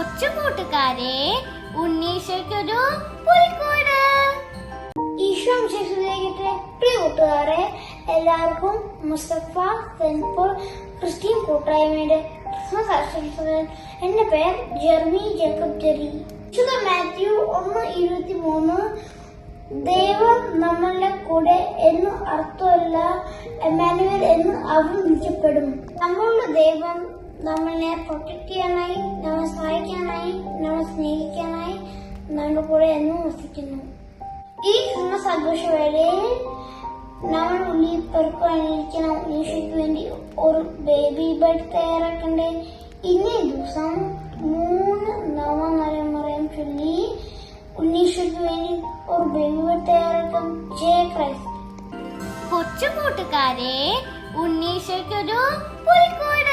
കൊച്ചു കൂട്ടുകാരെ, ഉണ്ണീശോയ്ക്കൊരു പുൽക്കൂട്. ഈശോ മിശിഹായിലേക്ക് പ്രിയ കൂട്ടുകാരെ, എല്ലാവർക്കും മുസ്തഫ സെന്റ് പോൾ ക്രിസ്ത്യൻ കൂട്ടായ്മയുടെ ക്രിസ്മസ് ആശംസകൾ. എന്റെ പേര് ജെർമി ജേക്കബ് ജെറി. വിശുദ്ധ മാത്യു 1:23 ദൈവം നമ്മളുടെ കൂടെ എന്ന് അർത്ഥമല്ല, എമ്മാനുവേൽ എന്ന് അവൻ വിളിക്കപ്പെടും. നമ്മളുടെ ദൈവം നമ്മളെ പ്രൊട്ടക്ട് ചെയ്യാനായി, നമ്മളെ സഹായിക്കാനായി, നമ്മളെ സ്നേഹിക്കാനായി നമ്മുടെ കൂടെ എന്നും വസിക്കുന്നു. ഈ ക്രിസ്മസ് ആഘോഷവേളയിൽ നമ്മൾ ഉള്ളി പെറുക്കാനിരിക്കണം. ഈശോയ്ക്ക് വേണ്ടി ഒരു ബേബി ബെഡ് തയ്യാറാക്കണ്ടേ? ഇന്നേ ദിവസം 3 നവമറിയം ചൊല്ലി ഉണ്ണീശോയ്ക്ക് വേണ്ടി ഒരു ബേബി ബെഡ് തയ്യാറാക്കാം. ജയ ക്രൈസ്റ്റ്. കൊച്ചു കൂട്ടുകാരെ, ഉണ്ണീശോയ്ക്കൊരു പുൽക്കൂട്.